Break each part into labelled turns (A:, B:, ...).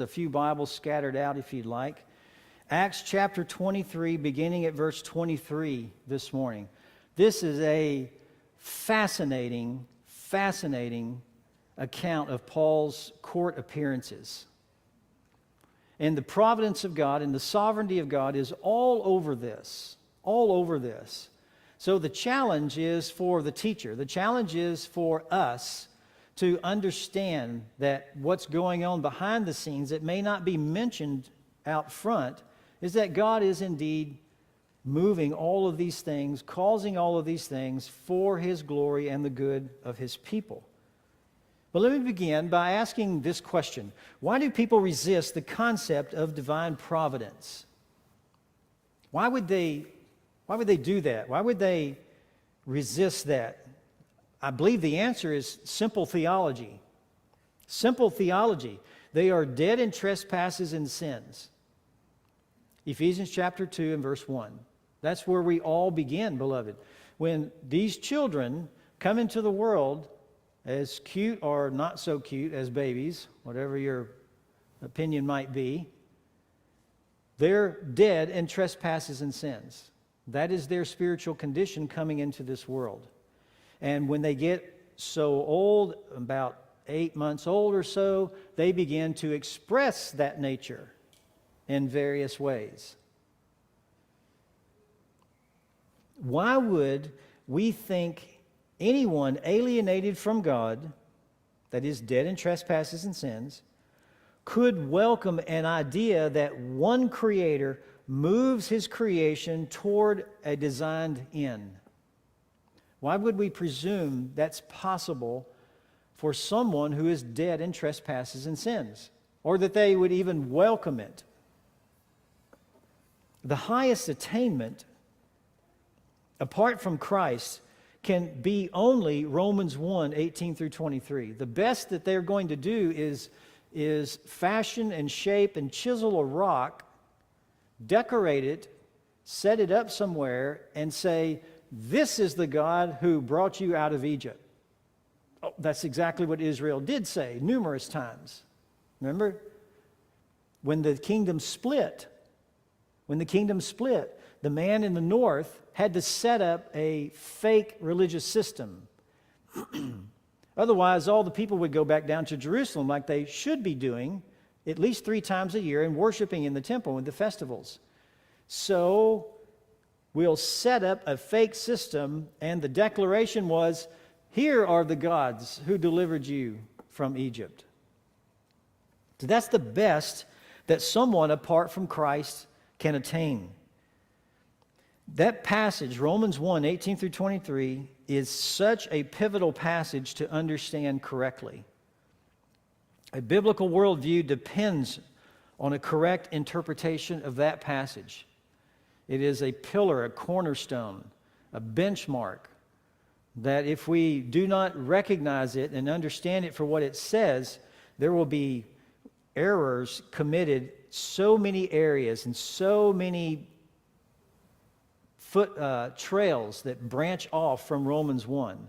A: a few Bibles scattered out if you'd like. Acts chapter 23, beginning at verse 23 this morning. This is a fascinating account of Paul's court appearances. And the providence of God and the sovereignty of God is all over this. So the challenge is for the teacher. The challenge is for us to understand that what's going on behind the scenes that may not be mentioned out front is that God is indeed moving all of these things, causing all of these things for His glory and the good of His people. But let me begin by asking this question. Why do people resist the concept of divine providence? Why would they do that? Why would they resist that? I believe the answer is simple theology. Simple theology. They are dead in trespasses and sins. Ephesians chapter 2 and verse 1. That's where we all begin, beloved. When these children come into the world, as cute or not so cute as babies, whatever your opinion might be, they're dead in trespasses and sins. That is their spiritual condition coming into this world. And when they get so old, about 8 months old or so, they begin to express that nature in various ways. Why would we think anyone alienated from God, that is dead in trespasses and sins, could welcome an idea that one Creator moves His creation toward a designed end? Why would we presume that's possible for someone who is dead in trespasses and sins? Or that they would even welcome it? The highest attainment, apart from Christ, can be only Romans 1, 18 through 23. The best that they're going to do is fashion and shape and chisel a rock, decorate it, set it up somewhere, and say, "This is the God who brought you out of Egypt." Oh, that's exactly what Israel did say numerous times. Remember? When the kingdom split, the man in the north had to set up a fake religious system. Otherwise, all the people would go back down to Jerusalem like they should be doing at least 3 times a year and worshiping in the temple with the festivals. So we'll set up a fake system, and the declaration was, "Here are the gods who delivered you from Egypt." So that's the best that someone apart from Christ can attain. That passage, Romans 1, 18 through 23, is such a pivotal passage to understand correctly. A biblical worldview depends on a correct interpretation of that passage. It is a pillar, a cornerstone, a benchmark, that if we do not recognize it and understand it for what it says, there will be errors committed so many areas and so many trails that branch off from Romans 1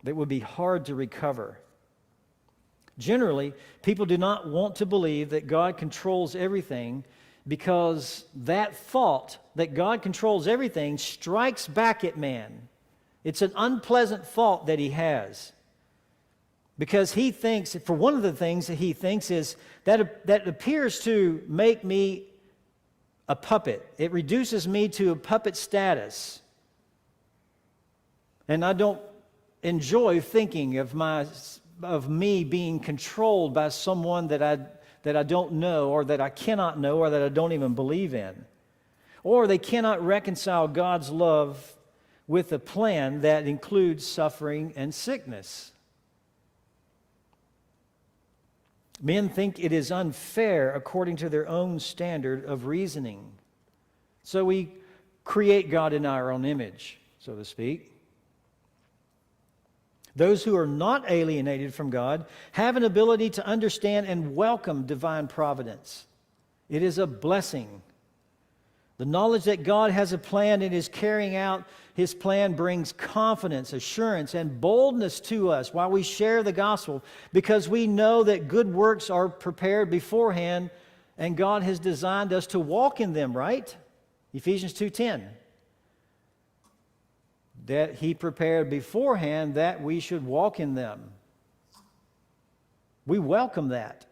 A: that would be hard to recover. Generally, people do not want to believe that God controls everything, because that thought that God controls everything strikes back at man. It's an unpleasant thought that he has, because he thinks, for one of the things that he thinks is that appears to make me a puppet. It reduces me to a puppet status. And I don't enjoy thinking of me being controlled by someone that I don't know, or that I cannot know, or that I don't even believe in. Or they cannot reconcile God's love with a plan that includes suffering and sickness. Men think it is unfair according to their own standard of reasoning. So we create God in our own image, so to speak. Those who are not alienated from God have an ability to understand and welcome divine providence. It is a blessing. The knowledge that God has a plan and is carrying out His plan brings confidence, assurance, and boldness to us while we share the gospel, because we know that good works are prepared beforehand and God has designed us to walk in them, right? Ephesians 2:10. That He prepared beforehand that we should walk in them. We welcome that.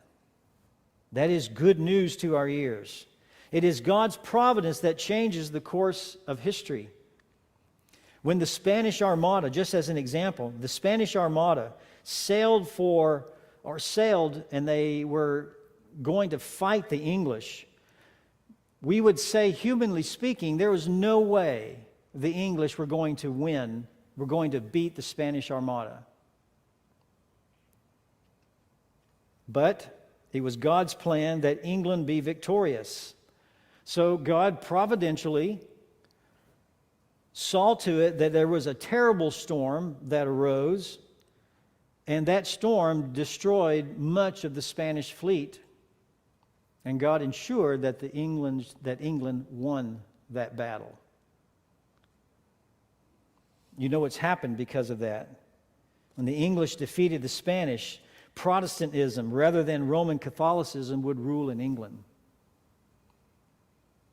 A: That is good news to our ears. It is God's providence that changes the course of history. When the Spanish Armada, just as an example, the Spanish Armada sailed and they were going to fight the English, we would say, humanly speaking, there was no way the English were going to win, were going to beat the Spanish Armada. But it was God's plan that England be victorious. So God providentially saw to it that there was a terrible storm that arose, and that storm destroyed much of the Spanish fleet. And God ensured that England won that battle. You know what's happened because of that. When the English defeated the Spanish, Protestantism rather than Roman Catholicism would rule in England.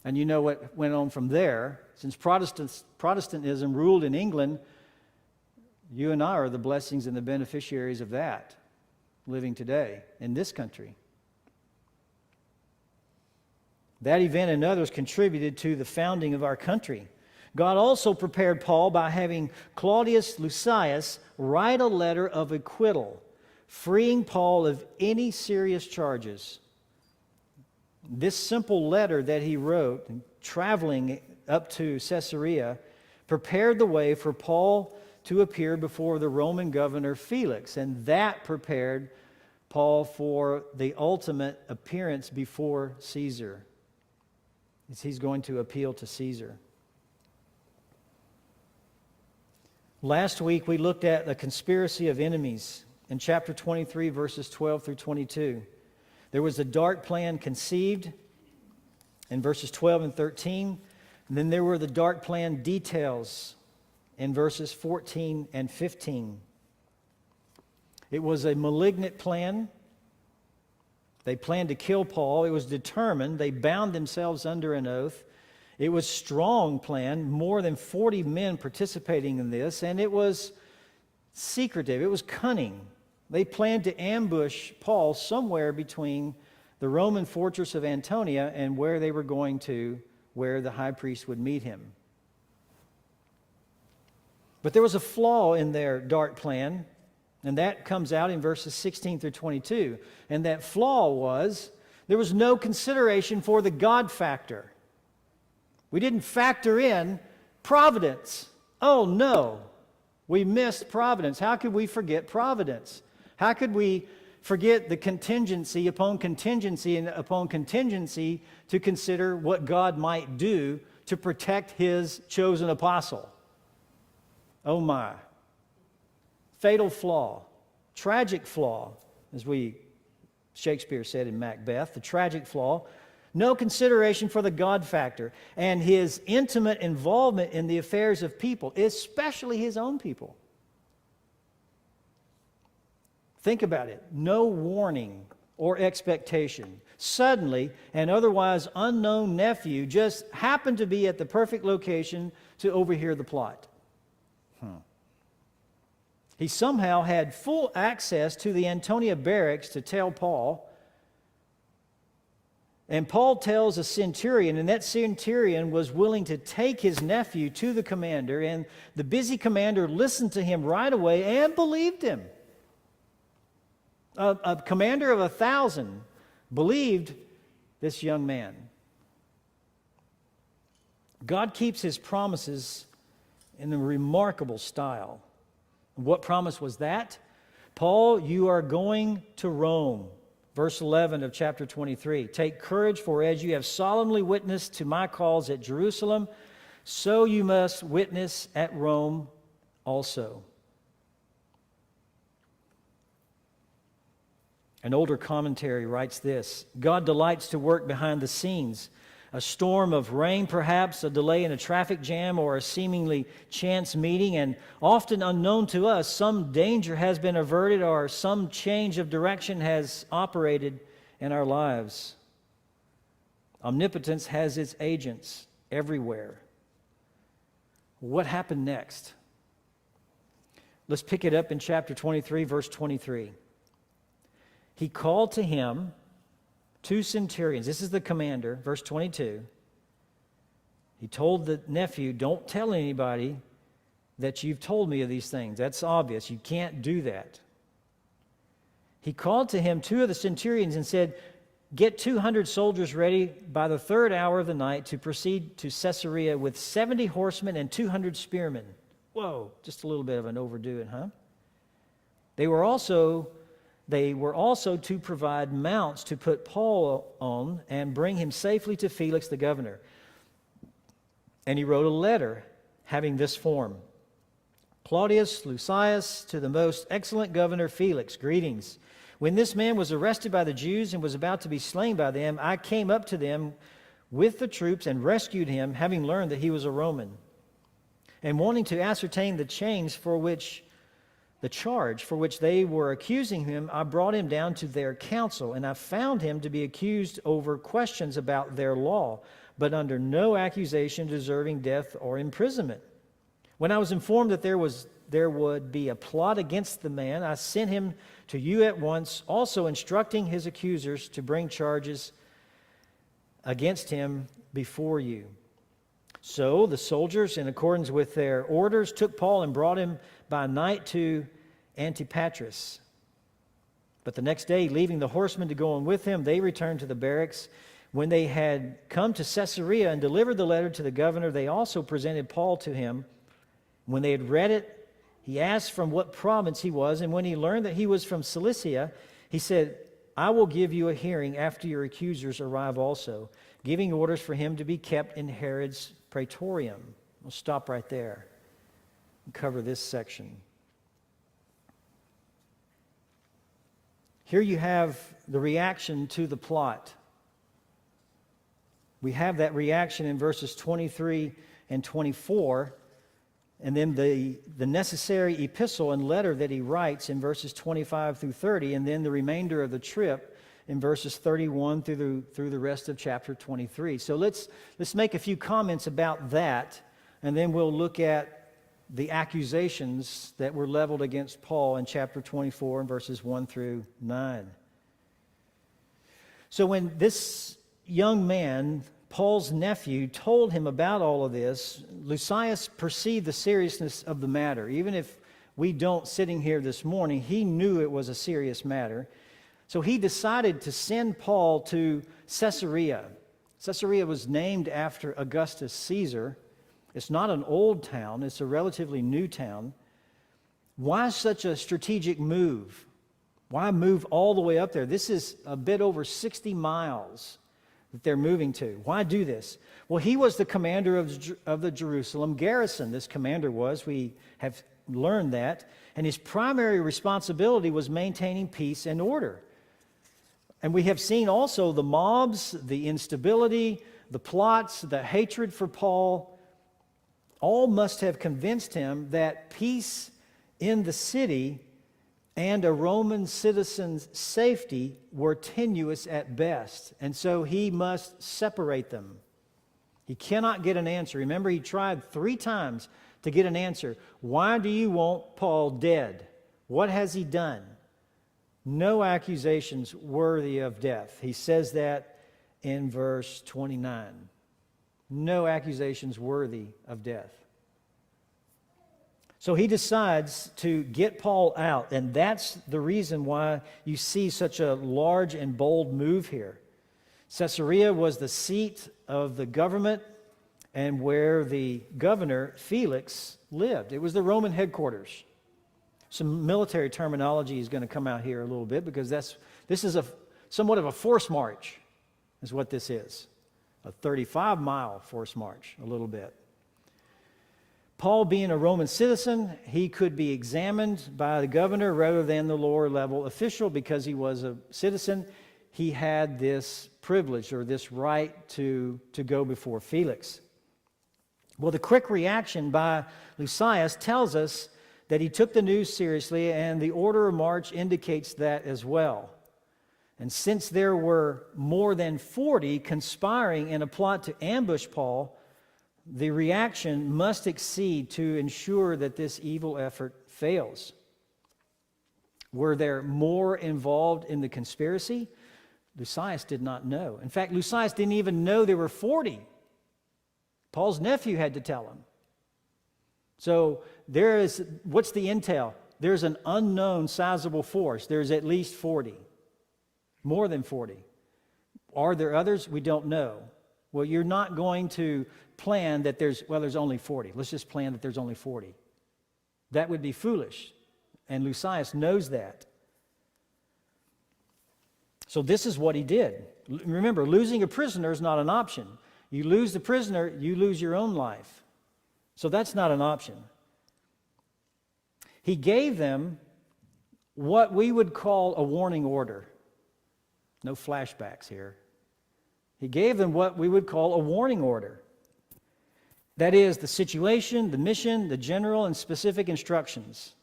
A: And you know what went on from there. Since Protestantism ruled in England, you and I are the blessings and the beneficiaries of that, living today in this country. That event and others contributed to the founding of our country. God also prepared Paul by having Claudius Lysias write a letter of acquittal, freeing Paul of any serious charges. This simple letter that he wrote, traveling up to Caesarea, prepared the way for Paul to appear before the Roman governor Felix, and that prepared Paul for the ultimate appearance before Caesar, as he's going to appeal to Caesar. Last week we looked at the conspiracy of enemies in chapter 23, verses 12 through 22. There was a dark plan conceived in verses 12 and 13. And then there were the dark plan details in verses 14 and 15. It was a malignant plan. They planned to kill Paul. It was determined. They bound themselves under an oath. It was a strong plan, more than 40 men participating in this, and it was secretive. It was cunning. They planned to ambush Paul somewhere between the Roman fortress of Antonia and where they were going to, where the high priest would meet him. But there was a flaw in their dark plan, and that comes out in verses 16 through 22. And that flaw was there was no consideration for the God factor. We didn't factor in providence. Oh no, we missed providence. How could we forget providence? How could we forget the contingency upon contingency and upon contingency to consider what God might do to protect His chosen apostle? Oh my. Fatal flaw, tragic flaw, as Shakespeare said in Macbeth, the tragic flaw. No consideration for the God factor and His intimate involvement in the affairs of people, especially His own people. Think about it. No warning or expectation. Suddenly, an otherwise unknown nephew just happened to be at the perfect location to overhear the plot. He somehow had full access to the Antonia barracks to tell Paul. And Paul tells a centurion, and that centurion was willing to take his nephew to the commander, and the busy commander listened to him right away and believed him. A commander of 1,000 believed this young man. God keeps His promises in a remarkable style. What promise was that? Paul, you are going to Rome. Verse 11 of chapter 23. Take courage, for as you have solemnly witnessed to my calls at Jerusalem, so you must witness at Rome also. An older commentary writes this: God delights to work behind the scenes a storm of rain perhaps, a delay in a traffic jam, or a seemingly chance meeting. And often unknown to us, some danger has been averted or some change of direction has operated in our lives. Omnipotence has its agents everywhere. What happened next? Let's pick it up in chapter 23, verse 23. He called to him 2 centurions. This is the commander, verse 22. He told the nephew, don't tell anybody that you've told me of these things. That's obvious. You can't do that. He called to him 2 of the centurions and said, get 200 soldiers ready by the 3rd hour of the night to proceed to Caesarea with 70 horsemen and 200 spearmen. Whoa, just a little bit of an overdoing, huh? They were also to provide mounts to put Paul on and bring him safely to Felix the governor. And he wrote a letter having this form. Claudius Lucius, to the most excellent governor Felix, greetings. When this man was arrested by the Jews and was about to be slain by them, I came up to them with the troops and rescued him, having learned that he was a Roman. And wanting to ascertain the charge for which they were accusing him, I brought him down to their council, and I found him to be accused over questions about their law, but under no accusation deserving death or imprisonment. When I was informed that there would be a plot against the man, I sent him to you at once, also instructing his accusers to bring charges against him before you. So the soldiers, in accordance with their orders, took Paul and brought him by night to Antipatris. But the next day, leaving the horsemen to go on with him, they returned to the barracks. When they had come to Caesarea and delivered the letter to the governor, they also presented Paul to him. When they had read it, he asked from what province he was, and when he learned that he was from Cilicia, he said, I will give you a hearing after your accusers arrive also, giving orders for him to be kept in Herod's praetorium. We'll stop right there and cover this section. Here you have the reaction to the plot. We have that reaction in verses 23 and 24, and then the necessary epistle and letter that he writes in verses 25 through 30, and then the remainder of the trip in verses 31 through the rest of chapter 23. So let's make a few comments about that, and then we'll look at the accusations that were leveled against Paul in chapter 24 and verses 1 through 9. So when this young man, Paul's nephew, told him about all of this, Lucius perceived the seriousness of the matter. Even if we don't sitting here this morning, he knew it was a serious matter. So he decided to send Paul to Caesarea. Caesarea was named after Augustus Caesar. It's not an old town, it's a relatively new town. Why such a strategic move? Why move all the way up there? This is a bit over 60 miles that they're moving to. Why do this? Well, he was the commander of the Jerusalem garrison. This commander was. We have learned that. And his primary responsibility was maintaining peace and order. And we have seen also the mobs, the instability, the plots, the hatred for Paul, all must have convinced him that peace in the city and a Roman citizen's safety were tenuous at best. And so he must separate them. He cannot get an answer. Remember, he tried 3 times to get an answer. Why do you want Paul dead? What has he done? No accusations worthy of death. He says that in verse 29. No accusations worthy of death. So he decides to get Paul out, and that's the reason why you see such a large and bold move here. Caesarea was the seat of the government and where the governor, Felix, lived. It was the Roman headquarters. Some military terminology is going to come out here a little bit because this is somewhat of a force march, is what this is. A 35-mile force march, a little bit. Paul, being a Roman citizen, he could be examined by the governor rather than the lower level official because he was a citizen. he had this privilege or this right to go before Felix. Well, the quick reaction by Lysias tells us that he took the news seriously, and the order of march indicates that as well. And since there were more than 40 conspiring in a plot to ambush Paul, the reaction must exceed to ensure that this evil effort fails. Were there more involved in the conspiracy? Lysias did not know. In fact, Lysias didn't even know there were 40. Paul's nephew had to tell him. So what's the intel? There's an unknown sizable force. There's at least 40. More than 40. Are there others? We don't know. Well, you're not going to plan that there's only 40. Let's just plan that there's only 40. That would be foolish. And Lysias knows that. So this is what he did. Remember, losing a prisoner is not an option. You lose the prisoner, you lose your own life. So that's not an option. He gave them what we would call a warning order. No flashbacks here. He gave them what we would call a warning order. That is, the situation, the mission, the general and specific instructions.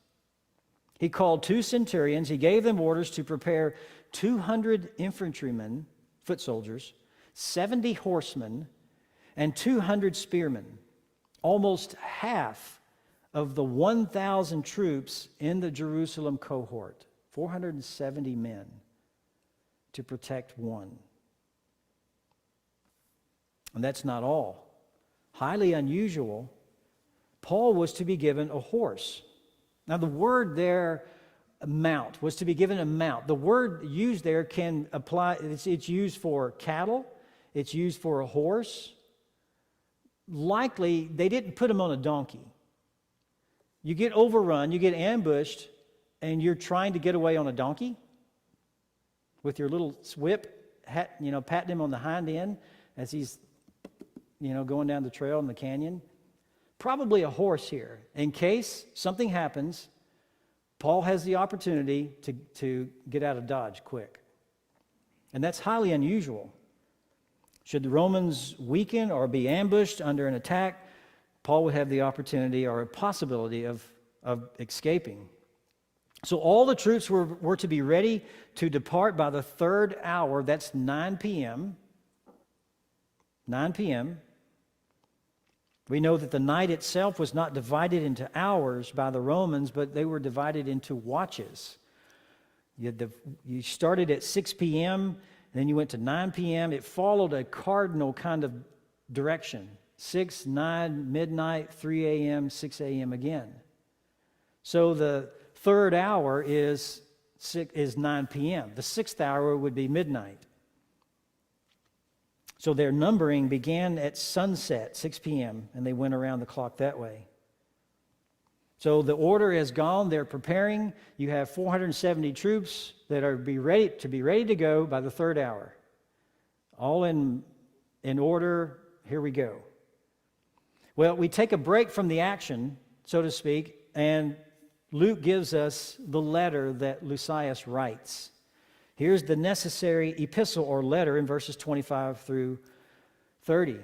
A: He called 2 centurions. He gave them orders to prepare 200 infantrymen, foot soldiers, 70 horsemen, and 200 spearmen. Almost half of the 1,000 troops in the Jerusalem cohort, 470 men, to protect one. And that's not all. Highly unusual, Paul was to be given a horse. Now the word there, mount, was to be given a mount. The word used there can apply, it's used for cattle, it's used for a horse. Likely, they didn't put him on a donkey. You get overrun, you get ambushed, and you're trying to get away on a donkey with your little whip, patting him on the hind end as he's, going down the trail in the canyon. Probably a horse here. In case something happens, Paul has the opportunity to get out of Dodge quick. And that's highly unusual. Should the Romans weaken or be ambushed under an attack, Paul would have the opportunity or a possibility of escaping. So all the troops were to be ready to depart by the 3rd hour. That's 9 p.m. 9 p.m. We know that the night itself was not divided into hours by the Romans, but they were divided into watches. You started at 6 p.m., then you went to 9 p.m. It followed a cardinal kind of direction. 6, 9, midnight, 3 a.m., 6 a.m. again. So the 3rd hour is 9 p.m. The 6th hour would be midnight. So their numbering began at sunset, 6 p.m., and they went around the clock that way. So the order has gone. They're preparing. You have 470 troops that are ready to go by the 3rd hour. All in order. Here we go. Well, we take a break from the action, so to speak, and Luke gives us the letter that Lysias writes. Here's the necessary epistle or letter in verses 25 through 30.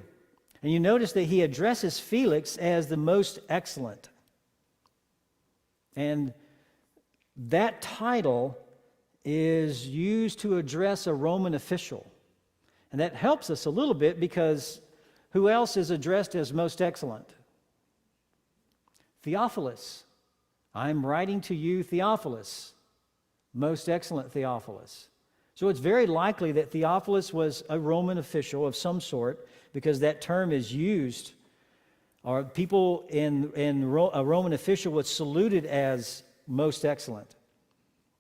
A: And you notice that he addresses Felix as the most excellent. And that title is used to address a Roman official. And that helps us a little bit because who else is addressed as most excellent? Theophilus. I'm writing to you, Theophilus. Most excellent Theophilus. So it's very likely that Theophilus was a Roman official of some sort because that term is used, or people in a Roman official was saluted as most excellent.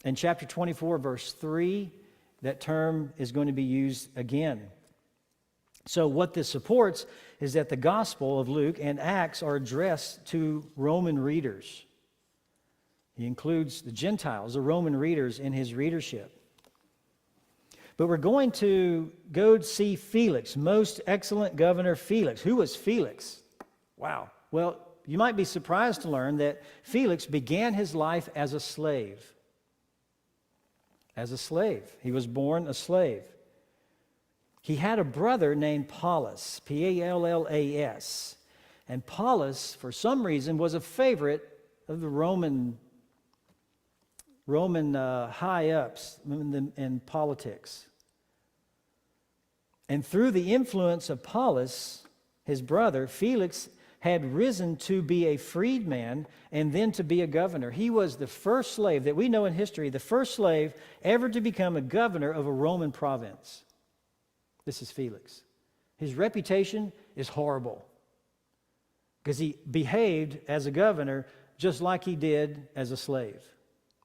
A: In chapter 24, verse 3, that term is going to be used again. So what this supports is that the Gospel of Luke and Acts are addressed to Roman readers. He includes the Gentiles, the Roman readers, in his readership. But we're going to go see Felix, most excellent governor Felix. Who was Felix? Wow. Well, you might be surprised to learn that Felix began his life as a slave. as a slave. He was born a slave. He had a brother named Paulus, Pallas. And Paulus, for some reason, was a favorite of the Roman high-ups in politics. And through the influence of Paulus, his brother, Felix had risen to be a freedman and then to be a governor. He was the first slave that we know in history, the first slave ever to become a governor of a Roman province. This is Felix. His reputation is horrible because he behaved as a governor just like he did as a slave,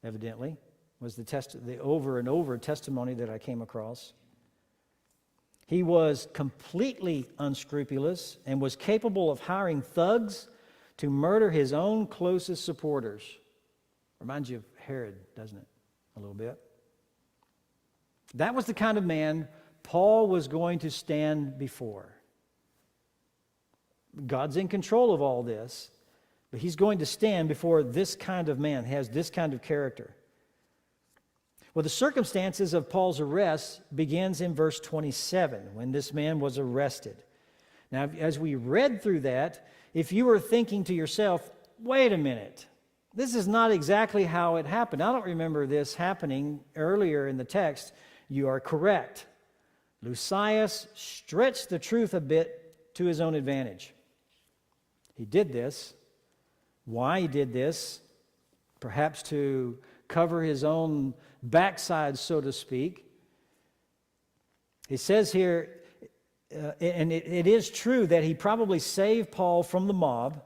A: evidently, was the over and over testimony that I came across. He was completely unscrupulous and was capable of hiring thugs to murder his own closest supporters. Reminds you of Herod, doesn't it? A little bit. That was the kind of man Paul was going to stand before. God's in control of all this, but he's going to stand before this kind of man, has this kind of character. Well, the circumstances of Paul's arrest begins in verse 27, when this man was arrested. Now, as we read through that, if you were thinking to yourself, wait a minute, this is not exactly how it happened. I don't remember this happening earlier in the text. You are correct. Lucius stretched the truth a bit to his own advantage. He did this. Why he did this? Perhaps to cover his own backside, so to speak. He says here, and it is true that he probably saved Paul from the mob,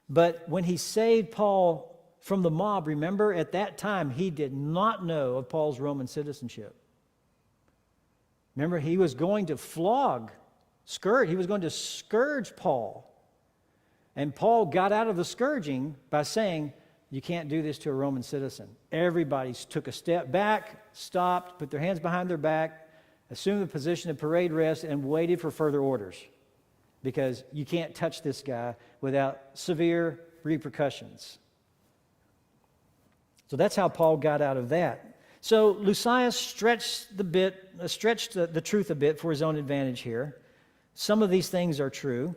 A: but when he saved Paul from the mob, remember, at that time, he did not know of Paul's Roman citizenship. Remember, he was going to he was going to scourge Paul. And Paul got out of the scourging by saying, you can't do this to a Roman citizen. Everybody took a step back, stopped, put their hands behind their back, assumed the position of parade rest, and waited for further orders. Because you can't touch this guy without severe repercussions. So that's how Paul got out of that. So Lucius stretched the truth a bit for his own advantage here. Some of these things are true.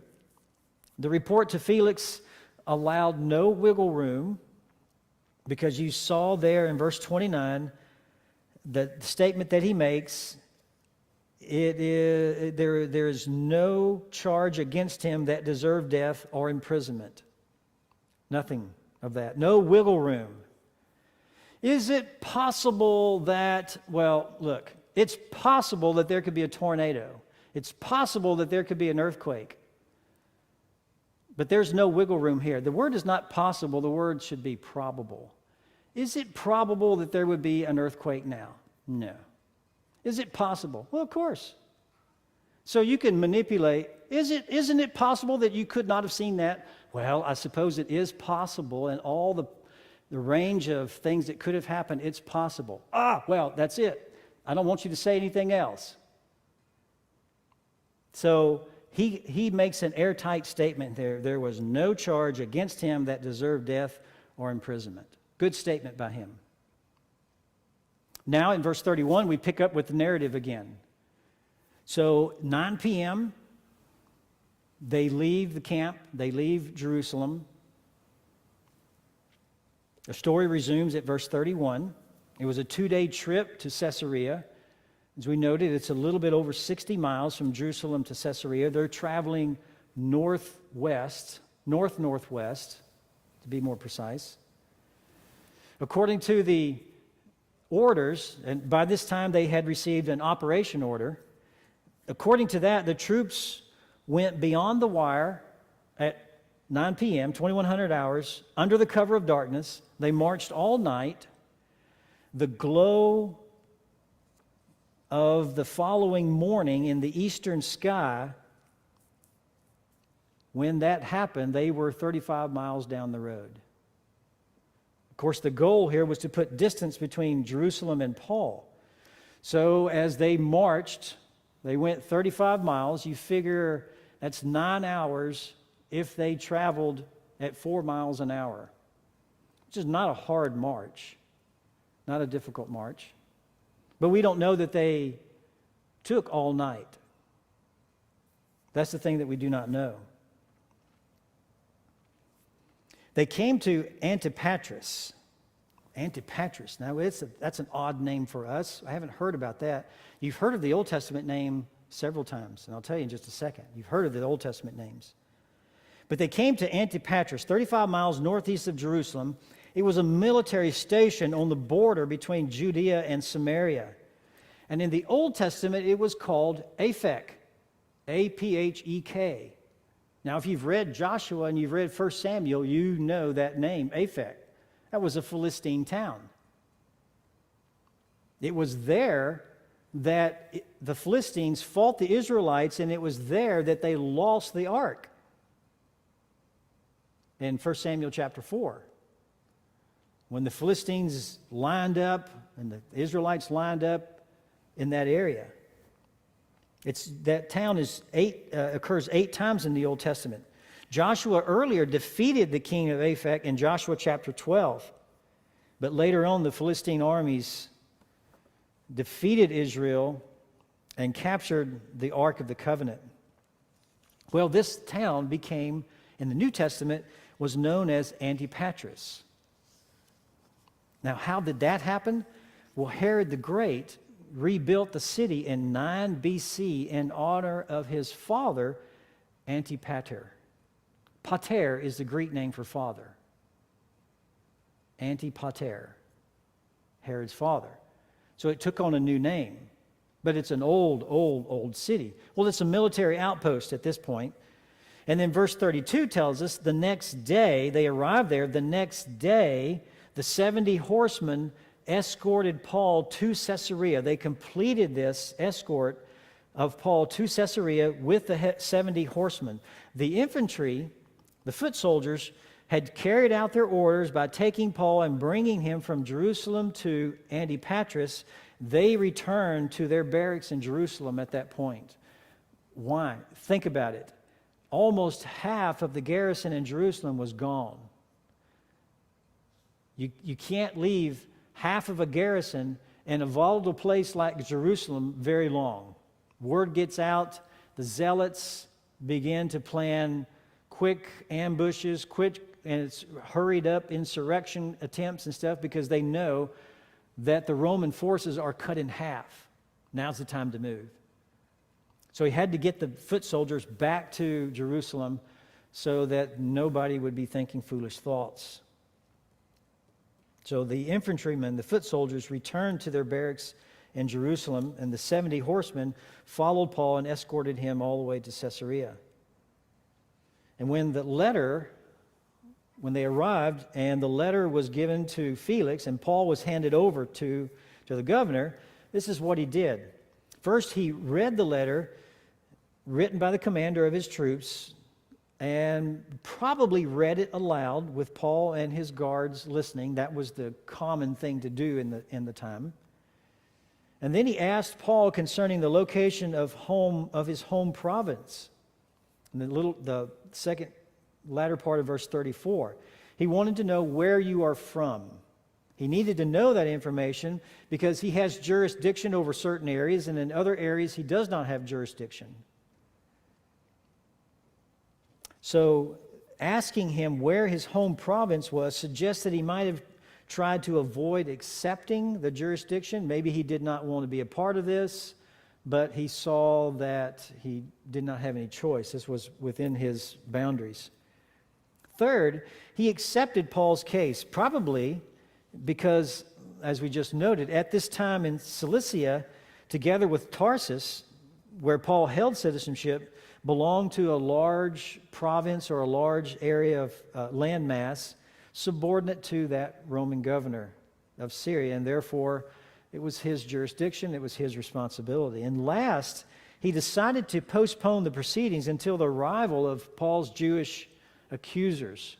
A: The report to Felix allowed no wiggle room, because you saw there in verse 29 the statement that he makes. There is no charge against him that deserved death or imprisonment. Nothing of that. No wiggle room. Is it possible that, well, look, it's possible that there could be a tornado. It's possible that there could be an earthquake. But there's no wiggle room here. The word is not possible. The word should be probable. Is it probable that there would be an earthquake now? No. Is it possible? Well, of course. So you can manipulate. Isn't it possible that you could not have seen that? Well, I suppose it is possible, and all the range of things that could have happened, it's possible. Well, that's it. I don't want you to say anything else. So he makes an airtight statement there. There was no charge against him that deserved death or imprisonment. Good statement by him. Now in verse 31, we pick up with the narrative again. So 9 p.m., they leave the camp. They leave Jerusalem. The story resumes at verse 31. It was a 2-day trip to Caesarea. As we noted, it's a little bit over 60 miles from Jerusalem to Caesarea. They're traveling northwest, northwest, to be more precise. According to the orders, and by this time they had received an operation order, according to that, the troops went beyond the wire at 9 p.m., 2100 hours, under the cover of darkness. They marched all night. The glow of the following morning in the eastern sky, when that happened, they were 35 miles down the road. Of course, the goal here was to put distance between Jerusalem and Paul. So as they marched, they went 35 miles. You figure that's 9 hours if they traveled at 4 miles an hour, which is not a hard march, not a difficult march. But we don't know that they took all night. That's the thing that we do not know. They came to Antipatris. Antipatris. Now, that's an odd name for us. I haven't heard about that. You've heard of the Old Testament name several times, and I'll tell you in just a second. You've heard of the Old Testament names. But they came to Antipatris, 35 miles northeast of Jerusalem. It was a military station on the border between Judea and Samaria. And in the Old Testament, it was called Aphek, A-P-H-E-K. Now, if you've read Joshua and you've read 1 Samuel, you know that name, Aphek. That was a Philistine town. It was there that the Philistines fought the Israelites, and it was there that they lost the ark in 1 Samuel chapter 4. When the Philistines lined up and the Israelites lined up in that area. That town occurs 8 times in the Old Testament. Joshua earlier defeated the king of Aphek in Joshua chapter 12. But later on, the Philistine armies defeated Israel and captured the Ark of the Covenant. Well, this town became, in the New Testament, was known as Antipatris. Now, how did that happen? Well, Herod the Great rebuilt the city in 9 BC in honor of his father, Antipater. Pater is the Greek name for father. Antipater, Herod's father. So it took on a new name, but it's an old city. Well, it's a military outpost at this point. And then verse 32 tells us the next day, they arrived there, the next day, the 70 horsemen escorted Paul to Caesarea. They completed this escort of Paul to Caesarea with the 70 horsemen. The infantry, the foot soldiers, had carried out their orders by taking Paul and bringing him from Jerusalem to Antipatris. They returned to their barracks in Jerusalem at that point. Why? Think about it. Almost half of the garrison in Jerusalem was gone. You can't leave half of a garrison in a volatile place like Jerusalem very long. Word gets out, the zealots begin to plan quick ambushes, and it's hurried up insurrection attempts and stuff because they know that the Roman forces are cut in half. Now's the time to move. So he had to get the foot soldiers back to Jerusalem so that nobody would be thinking foolish thoughts. So the infantrymen, the foot soldiers, returned to their barracks in Jerusalem, and the 70 horsemen followed Paul and escorted him all the way to Caesarea. And when they arrived and the letter was given to Felix and Paul was handed over to the governor, this is what he did. First, he read the letter written by the commander of his troops and probably read it aloud with Paul and his guards listening. That was the common thing to do in the time. And then he asked Paul concerning the location of his home province. And the second latter part of verse 34. He wanted to know where you are from. He needed to know that information because he has jurisdiction over certain areas, and in other areas he does not have jurisdiction. So asking him where his home province was suggests that he might have tried to avoid accepting the jurisdiction. Maybe he did not want to be a part of this, but he saw that he did not have any choice. This was within his boundaries. Third, he accepted Paul's case, probably because, as we just noted, at this time in Cilicia, together with Tarsus, where Paul held citizenship, belonged to a large province or a large area of landmass subordinate to that Roman governor of Syria, and therefore it was his jurisdiction, it was his responsibility. And last, he decided to postpone the proceedings until the arrival of Paul's Jewish accusers.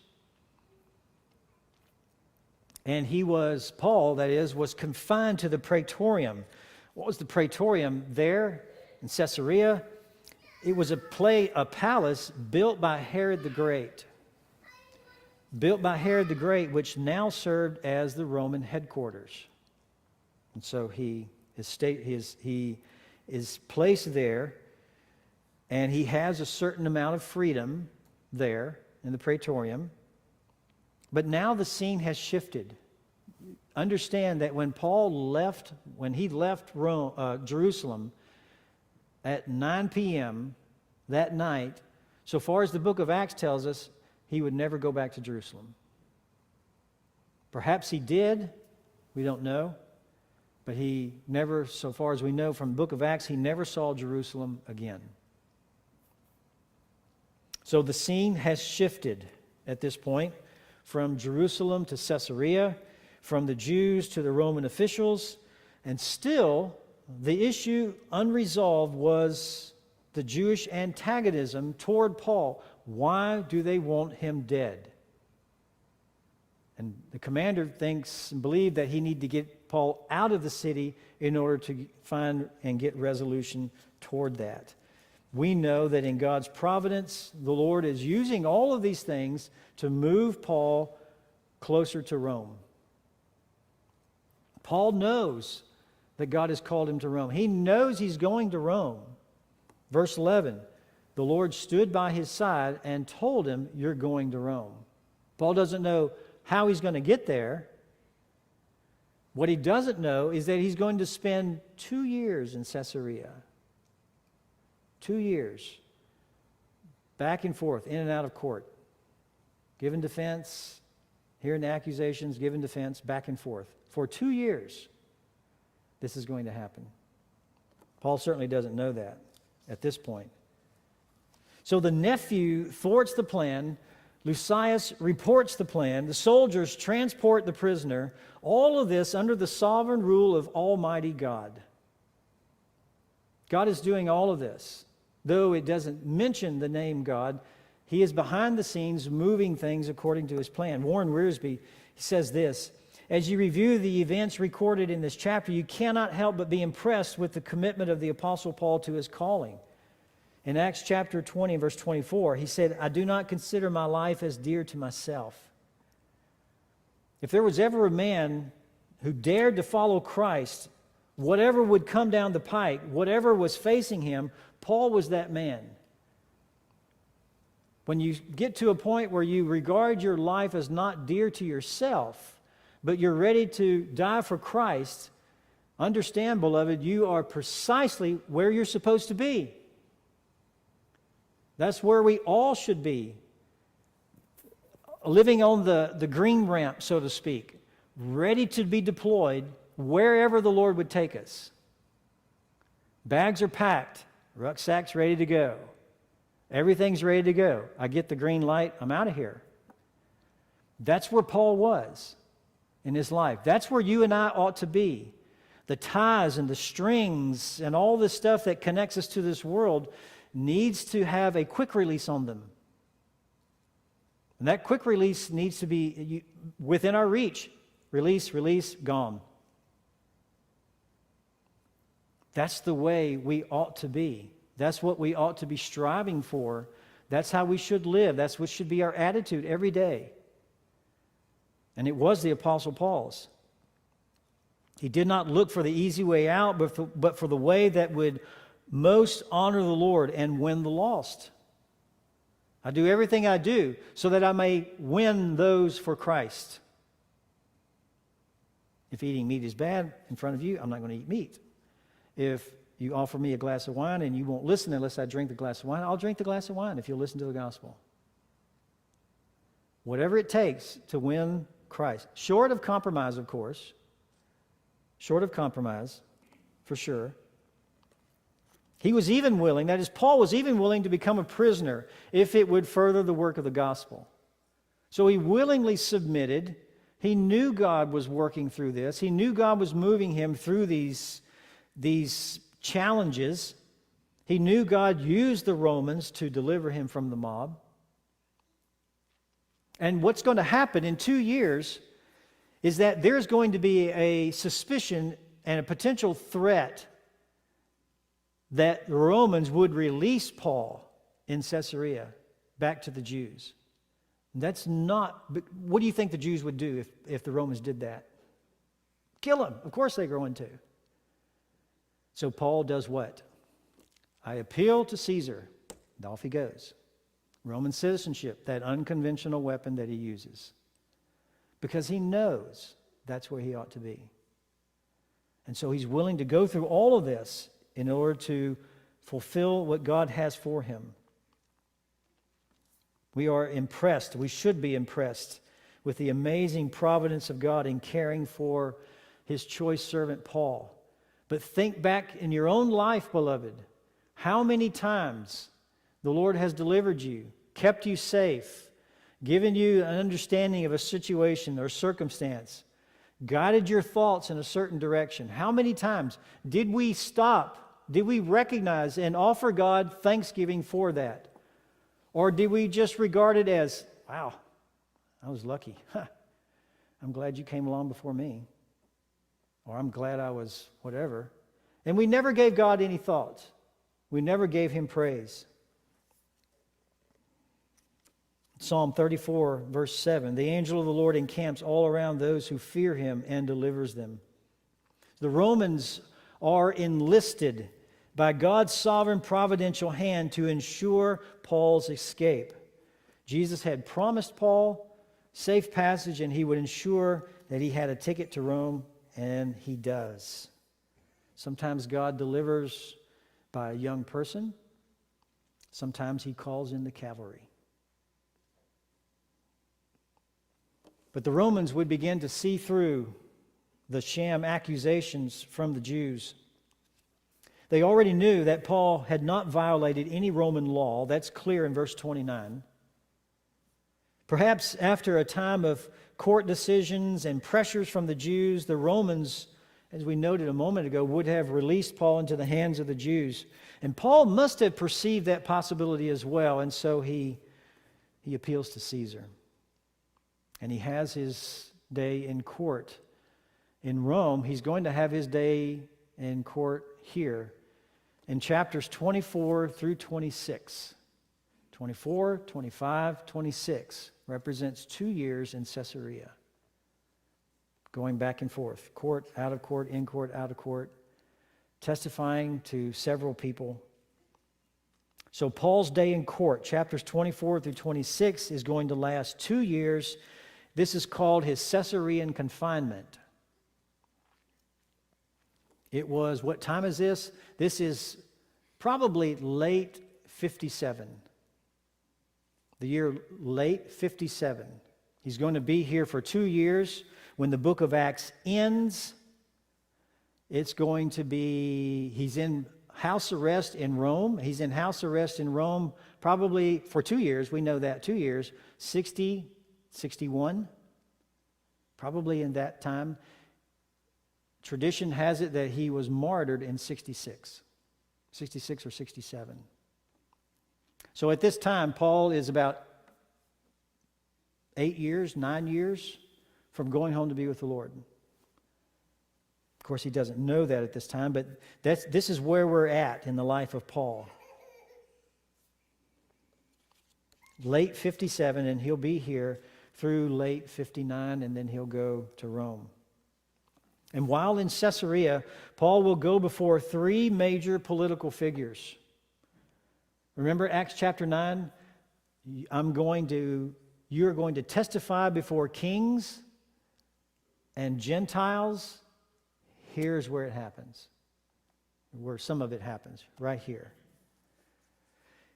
A: And Paul was confined to the praetorium. What was the praetorium there in Caesarea? It was a palace built by Herod the Great. Built by Herod the Great, which now served as the Roman headquarters. And so he He is placed there, and he has a certain amount of freedom there in the praetorium. But now the scene has shifted. Understand that when he left Jerusalem at 9 p.m. that night, so far as the book of Acts tells us, he would never go back to Jerusalem. Perhaps he did, we don't know. But he never, so far as we know from the book of Acts, he never saw Jerusalem again. So the scene has shifted at this point from Jerusalem to Caesarea, from the Jews to the Roman officials, and still the issue unresolved was the Jewish antagonism toward Paul. Why do they want him dead? And the commander thinks and believes that he needs to get Paul out of the city in order to find and get resolution toward that. We know that in God's providence, the Lord is using all of these things to move Paul closer to Rome. Paul knows that God has called him to Rome. He knows he's going to Rome. Verse 11, the Lord stood by his side and told him, "You're going to Rome." Paul doesn't know how he's going to get there. What he doesn't know is that he's going to spend 2 years in Caesarea. 2 years. Back and forth, in and out of court. Giving defense, hearing the accusations, giving defense, back and forth. For 2 years, this is going to happen. Paul certainly doesn't know that at this point. So the nephew thwarts the plan. Lucius reports the plan. The soldiers transport the prisoner. All of this under the sovereign rule of Almighty God. God is doing all of this. Though it doesn't mention the name God, he is behind the scenes moving things according to his plan. Warren Wiersbe, he says this, as you review the events recorded in this chapter, you cannot help but be impressed with the commitment of the Apostle Paul to his calling. In Acts chapter 20, verse 24, he said, "I do not consider my life as dear to myself." If there was ever a man who dared to follow Christ, whatever would come down the pike, whatever was facing him, Paul was that man. When you get to a point where you regard your life as not dear to yourself, but you're ready to die for Christ, understand, beloved, you are precisely where you're supposed to be. That's where we all should be. Living on the green ramp, so to speak, ready to be deployed wherever the Lord would take us. Bags are packed, rucksacks ready to go. Everything's ready to go. I get the green light, I'm out of here. That's where Paul was in his life. That's where you and I ought to be. The ties and the strings and all this stuff that connects us to this world needs to have a quick release on them. And that quick release needs to be within our reach. Release, gone. That's the way we ought to be. That's what we ought to be striving for. That's how we should live. That's what should be our attitude every day. And it was the Apostle Paul's. He did not look for the easy way out, but for the way that would most honor the Lord and win the lost. I do everything I do so that I may win those for Christ. If eating meat is bad in front of you, I'm not going to eat meat. If you offer me a glass of wine and you won't listen unless I drink the glass of wine, I'll drink the glass of wine if you'll listen to the gospel. Whatever it takes to win Christ. Short of compromise, of course. Short of compromise, for sure. He was even willing, that is, Paul was even willing to become a prisoner if it would further the work of the gospel. So he willingly submitted. He knew God was working through this. He knew God was moving him through these challenges. He knew God used the Romans to deliver him from the mob. And what's going to happen in 2 years is that there's going to be a suspicion and a potential threat that the Romans would release Paul in Caesarea back to the Jews. That's not, what do you think the Jews would do if the Romans did that? Kill him. Of course they're going to. So Paul does what? I appeal to Caesar. And off he goes. Roman citizenship, that unconventional weapon that he uses. Because he knows that's where he ought to be. And so he's willing to go through all of this in order to fulfill what God has for him. We are impressed, we should be impressed with the amazing providence of God in caring for his choice servant Paul. But think back in your own life, beloved, how many times the Lord has delivered you, kept you safe, given you an understanding of a situation or circumstance, guided your thoughts in a certain direction. How many times did we stop? Did we recognize and offer God thanksgiving for that? Or did we just regard it as, wow, I was lucky. I'm glad you came along before me. Or I'm glad I was whatever. And we never gave God any thought. We never gave him praise. Psalm 34, verse 7, the angel of the Lord encamps all around those who fear him and delivers them. The Romans are enlisted by God's sovereign providential hand to ensure Paul's escape. Jesus had promised Paul safe passage, and he would ensure that he had a ticket to Rome, and he does. Sometimes God delivers by a young person. Sometimes he calls in the cavalry. But the Romans would begin to see through the sham accusations from the Jews. They already knew that Paul had not violated any Roman law. That's clear in verse 29. Perhaps after a time of court decisions and pressures from the Jews, the Romans, as we noted a moment ago, would have released Paul into the hands of the Jews. And Paul must have perceived that possibility as well, and so he appeals to Caesar. And he has his day in court in Rome. He's going to have his day in court here in chapters 24 through 26. 24, 25, 26 represents 2 years in Caesarea. Going back and forth, court, out of court, in court, out of court, testifying to several people. So Paul's day in court, chapters 24 through 26, is going to last 2 years. This is called his Caesarean confinement. It was, what time is this? This is probably late 57. The year late 57. He's going to be here for 2 years. When the book of Acts ends, it's going to be, he's in house arrest in Rome. He's in house arrest in Rome probably for 2 years. We know that, 2 years. 60, 61, probably in that time. Tradition has it that he was martyred in 66 or 67. So at this time, Paul is about 8 years, 9 years from going home to be with the Lord. Of course, he doesn't know that at this time, but this is where we're at in the life of Paul. Late 57, and he'll be here through late 59, and then he'll go to Rome. And while in Caesarea, Paul will go before 3 major political figures. Remember Acts chapter 9? You're going to testify before kings and Gentiles. Here's where it happens, where some of it happens, right here.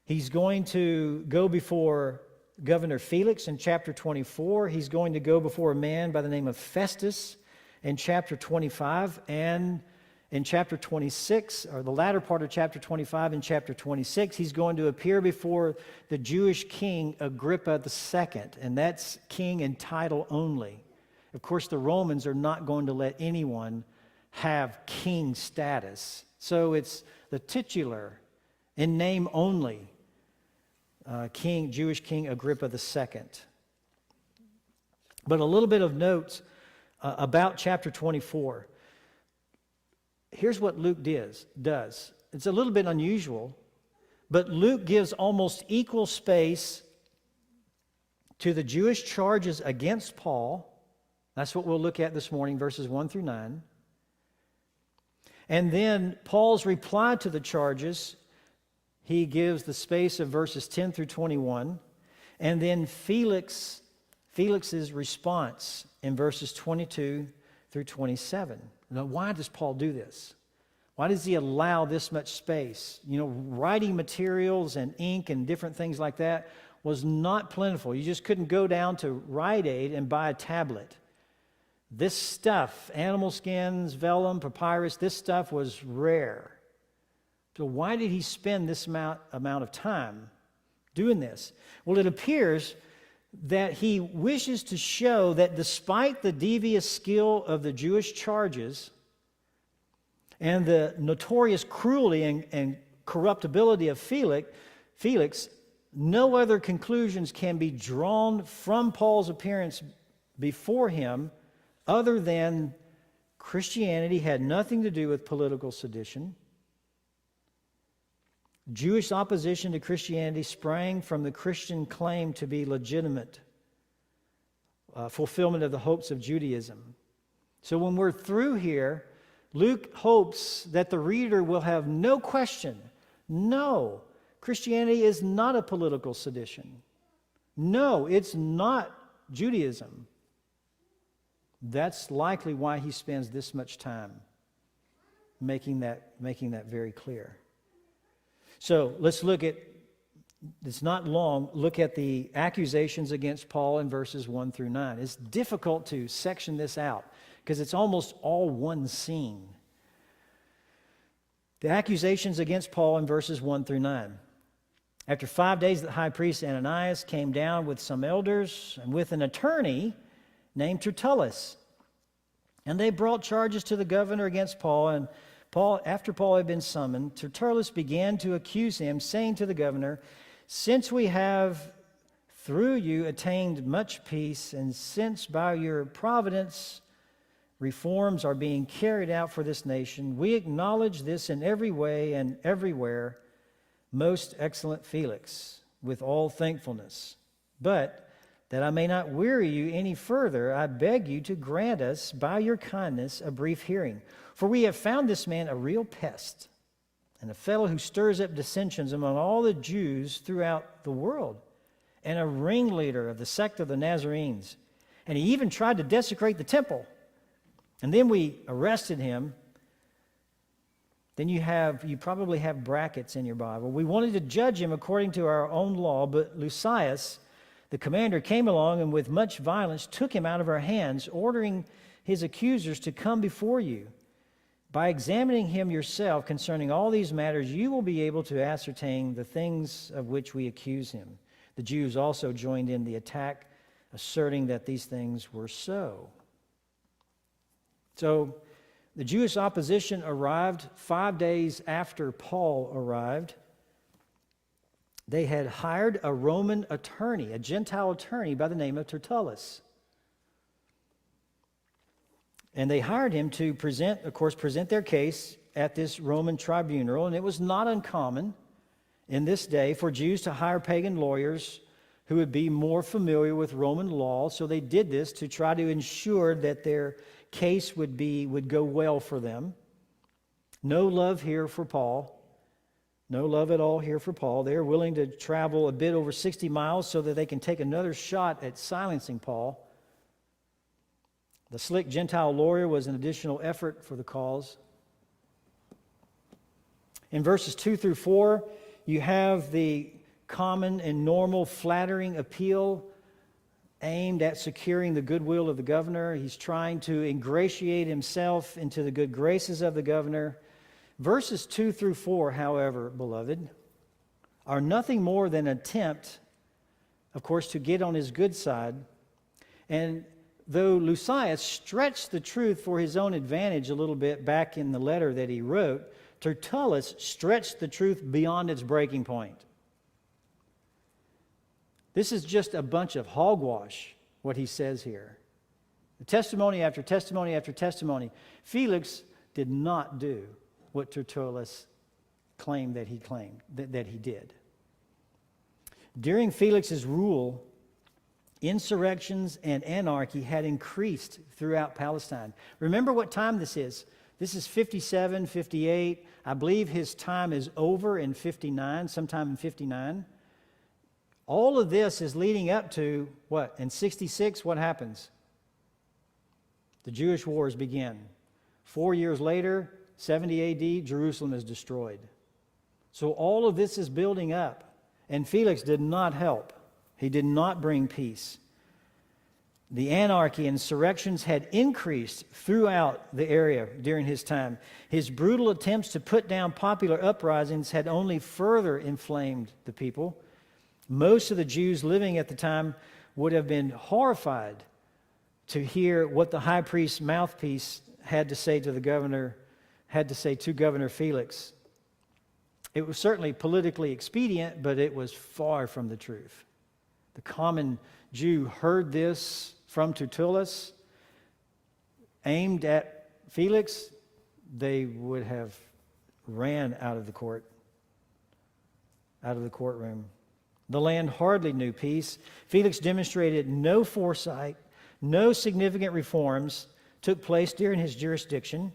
A: He's going to go before Governor Felix in chapter 24. He's going to go before a man by the name of Festus in chapter 25, and in chapter 26, or the latter part of chapter 25 and chapter 26, he's going to appear before the Jewish king Agrippa II, and that's king in title only. Of course, the Romans are not going to let anyone have king status. So it's the titular, in name only, Jewish king Agrippa II. But a little bit of notes about chapter 24. Here's what Luke does. It's a little bit unusual, but Luke gives almost equal space to the Jewish charges against Paul. That's what we'll look at this morning, verses 1 through 9. And then Paul's reply to the charges, he gives the space of verses 10 through 21. And then Felix's response in verses 22 through 27. Now, why does Paul do this? Why does he allow this much space? Writing materials and ink and different things like that was not plentiful. You just couldn't go down to Rite Aid and buy a tablet. This stuff, animal skins, vellum, papyrus, this stuff was rare. So why did he spend this amount of time doing this? Well, it appears that he wishes to show that despite the devious skill of the Jewish charges and the notorious cruelty and corruptibility of Felix, no other conclusions can be drawn from Paul's appearance before him other than Christianity had nothing to do with political sedition. Jewish opposition to Christianity sprang from the Christian claim to be legitimate fulfillment of the hopes of Judaism. So when we're through here, Luke hopes that the reader will have no question. No, Christianity is not a political sedition. No, it's not Judaism. That's likely why he spends this much time making that very clear. So let's look at, it's not long, look at the accusations against Paul in verses 1 through 9. It's difficult to section this out because it's almost all one scene. The accusations against Paul in verses 1 through 9. After 5 days, the high priest Ananias came down with some elders and with an attorney named Tertullus. And they brought charges to the governor against Paul, and after Paul had been summoned, Tertullus began to accuse him, saying to the governor, "Since we have through you attained much peace, and since by your providence reforms are being carried out for this nation, we acknowledge this in every way and everywhere, most excellent Felix, with all thankfulness. But that I may not weary you any further, I beg you to grant us, by your kindness, a brief hearing. For we have found this man a real pest, and a fellow who stirs up dissensions among all the Jews throughout the world, and a ringleader of the sect of the Nazarenes. And he even tried to desecrate the temple. And then we arrested him." Then you probably have brackets in your Bible. "We wanted to judge him according to our own law, but Lucius, the commander, came along and with much violence took him out of our hands, ordering his accusers to come before you. By examining him yourself concerning all these matters, you will be able to ascertain the things of which we accuse him." The Jews also joined in the attack, asserting that these things were so. So the Jewish opposition arrived 5 days after Paul arrived. They had hired a Roman attorney, a Gentile attorney by the name of Tertullus. And they hired him to present their case at this Roman tribunal. And it was not uncommon in this day for Jews to hire pagan lawyers who would be more familiar with Roman law. So they did this to try to ensure that their case would go well for them. No love here for Paul. No love at all here for Paul. They are willing to travel a bit over 60 miles so that they can take another shot at silencing Paul. The slick Gentile lawyer was an additional effort for the cause. In verses 2 through 4, you have the common and normal flattering appeal aimed at securing the goodwill of the governor. He's trying to ingratiate himself into the good graces of the governor. Verses 2 through 4, however, beloved, are nothing more than an attempt, of course, to get on his good side. And though Lucius stretched the truth for his own advantage a little bit back in the letter that he wrote, Tertullus stretched the truth beyond its breaking point. This is just a bunch of hogwash, what he says here. Testimony after testimony after testimony. Felix did not do what Tertullus claimed that he did. During Felix's rule, insurrections and anarchy had increased throughout Palestine. Remember what time this is. This is 57, 58. I believe his time is over in 59, sometime in 59. All of this is leading up to what? In 66, what happens? The Jewish wars begin. 4 years later, 70 A.D., Jerusalem is destroyed. So all of this is building up. And Felix did not help. He did not bring peace. The anarchy and insurrections had increased throughout the area during his time. His brutal attempts to put down popular uprisings had only further inflamed the people. Most of the Jews living at the time would have been horrified to hear what the high priest's mouthpiece had to say to Governor Felix. It was certainly politically expedient, but it was far from the truth. The common Jew heard this from Tertullus, aimed at Felix, they would have ran out of the courtroom. The land hardly knew peace. Felix demonstrated no foresight. No significant reforms took place during his jurisdiction.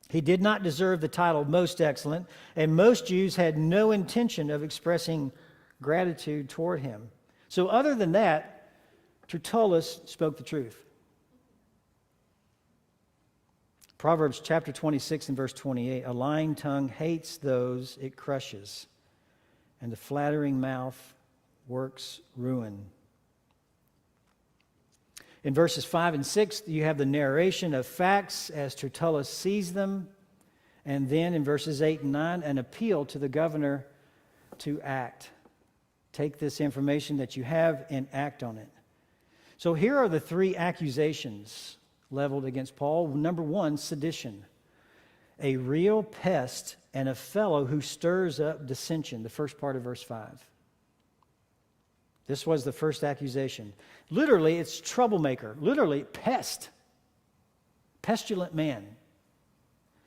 A: He did not deserve the title most excellent, and most Jews had no intention of expressing gratitude toward him. So other than that, Tertullus spoke the truth. Proverbs chapter 26 and verse 28, a lying tongue hates those it crushes, and a flattering mouth works ruin. In verses 5 and 6, you have the narration of facts as Tertullus sees them. And then in verses 8 and 9, an appeal to the governor to act. Take this information that you have and act on it. So here are the three accusations leveled against Paul. Number one, sedition. A real pest and a fellow who stirs up dissension, the first part of verse 5. This was the first accusation. Literally, it's troublemaker. Literally, pest. Pestilent man.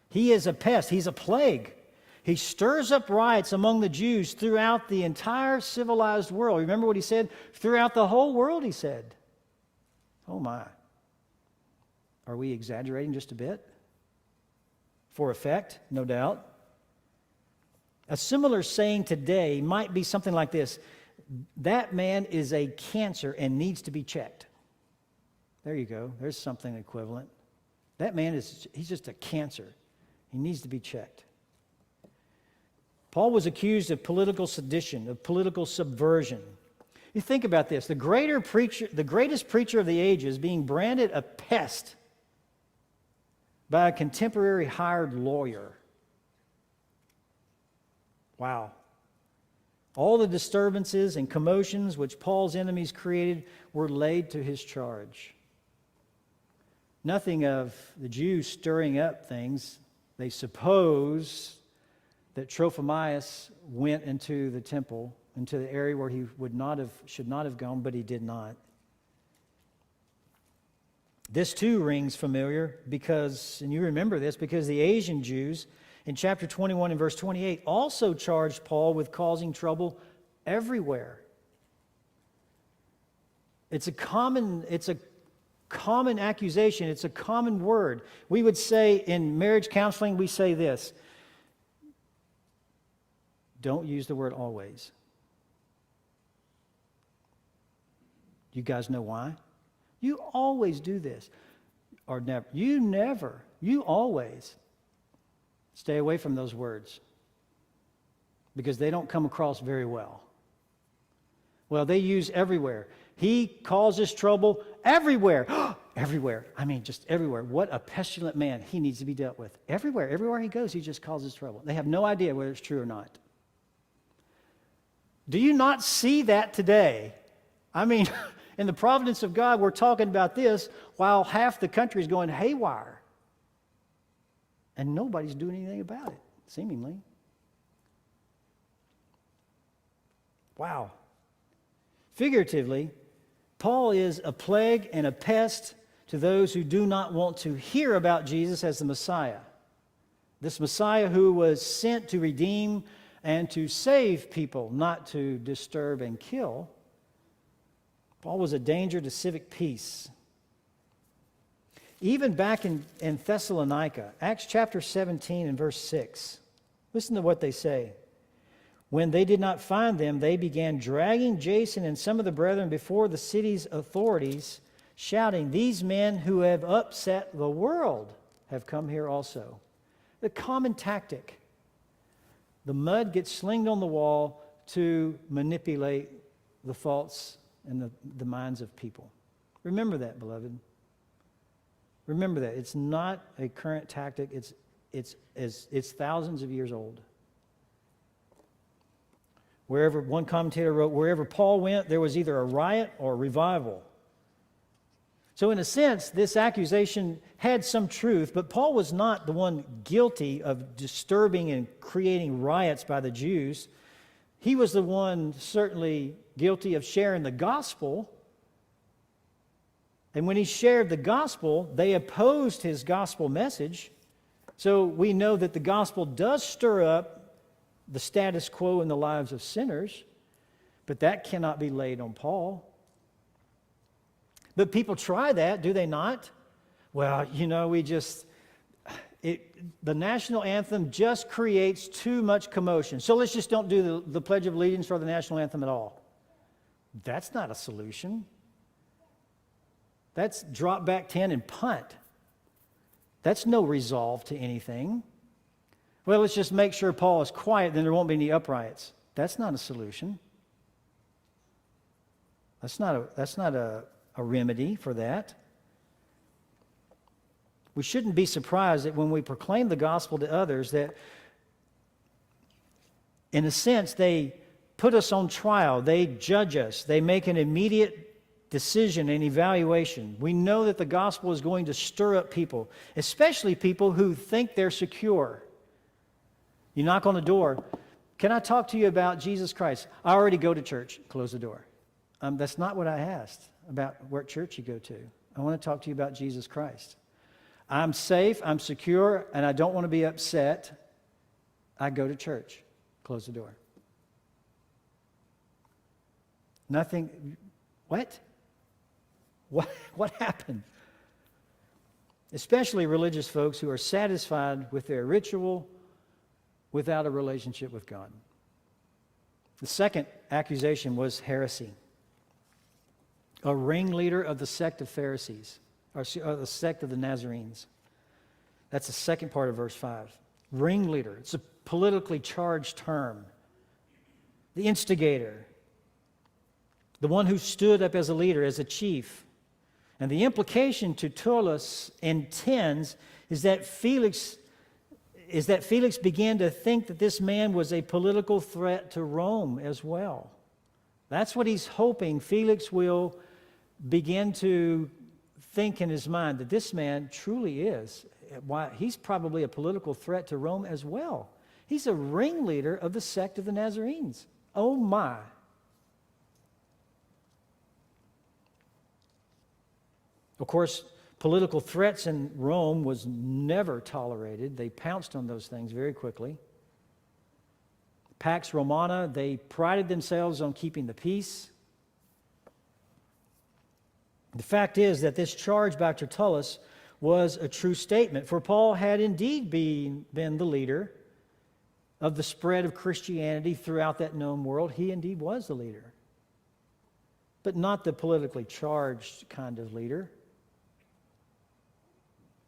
A: He is a pest. He's a plague. He stirs up riots among the Jews throughout the entire civilized world. Remember what he said? Throughout the whole world, he said. Oh my. Are we exaggerating just a bit? For effect, no doubt. A similar saying today might be something like this. That man is a cancer and needs to be checked. There you go. There's something equivalent. That man he's just a cancer. He needs to be checked. Paul was accused of political sedition, of political subversion. You think about this. The greatest preacher of the ages being branded a pest by a contemporary hired lawyer. Wow. All the disturbances and commotions which Paul's enemies created were laid to his charge. Nothing of the Jews stirring up things. They suppose that Trophimus went into the temple, into the area where he should not have gone, but he did not. This too rings familiar because, and you remember this, because the Asian Jews in chapter 21 and verse 28 also charged Paul with causing trouble everywhere. It's a common accusation. It's a common word. We would say in marriage counseling, we say this. Don't use the word always. You guys know why? You always do this. Or never. You always. Stay away from those words because they don't come across very well. Well, they use everywhere. He causes trouble everywhere. Everywhere. I mean, just everywhere. What a pestilent man. He needs to be dealt with. Everywhere. Everywhere he goes, he just causes trouble. They have no idea whether it's true or not. Do you not see that today? I mean, in the providence of God, we're talking about this while half the country is going haywire. And nobody's doing anything about it, seemingly. Wow. Figuratively, Paul is a plague and a pest to those who do not want to hear about Jesus as the Messiah. This Messiah who was sent to redeem and to save people, not to disturb and kill. Paul was a danger to civic peace. Even back in Thessalonica, Acts chapter 17 and verse 6, listen to what they say. When they did not find them, they began dragging Jason and some of the brethren before the city's authorities, shouting, "These men who have upset the world have come here also." The common tactic. The mud gets slinged on the wall to manipulate the thoughts and the minds of people. Remember that, beloved. Remember that. It's not a current tactic. It's thousands of years old. One commentator wrote, wherever Paul went, there was either a riot or a revival. So in a sense, this accusation had some truth, but Paul was not the one guilty of disturbing and creating riots by the Jews. He was the one certainly guilty of sharing the gospel. And when he shared the gospel, they opposed his gospel message. So we know that the gospel does stir up the status quo in the lives of sinners, but that cannot be laid on Paul. But people try that, do they not? Well, the national anthem just creates too much commotion. So let's just don't do the Pledge of Allegiance or the national anthem at all. That's not a solution. That's drop back 10 and punt. That's no resolve to anything. Well, let's just make sure Paul is quiet, then there won't be any upriots. That's not a solution. That's not a remedy for that. We shouldn't be surprised that when we proclaim the gospel to others that, in a sense, they put us on trial. They judge us. They make an immediate decision and evaluation. We know that the gospel is going to stir up people, especially people who think they're secure. You knock on the door. Can I talk to you about Jesus Christ? I already go to church. Close the door. That's not what I asked about what church you go to. I want to talk to you about Jesus Christ. I'm safe, I'm secure, and I don't want to be upset. I go to church. Close the door. Nothing. What? What happened? Especially religious folks who are satisfied with their ritual without a relationship with God. The second accusation was heresy. A ringleader of the sect of Pharisees, or the sect of the Nazarenes. That's the second part of verse 5. Ringleader. It's a politically charged term. The instigator. The one who stood up as a leader, as a chief. And the implication Tertullus intends is that Felix began to think that this man was a political threat to Rome as well. That's what he's hoping Felix will begin to think in his mind, that this man truly is. He's probably a political threat to Rome as well. He's a ringleader of the sect of the Nazarenes. Oh my. Of course, political threats in Rome was never tolerated. They pounced on those things very quickly. Pax Romana, they prided themselves on keeping the peace. The fact is that this charge by Tertullus was a true statement, for Paul had indeed been the leader of the spread of Christianity throughout that known world. He indeed was the leader, but not the politically charged kind of leader.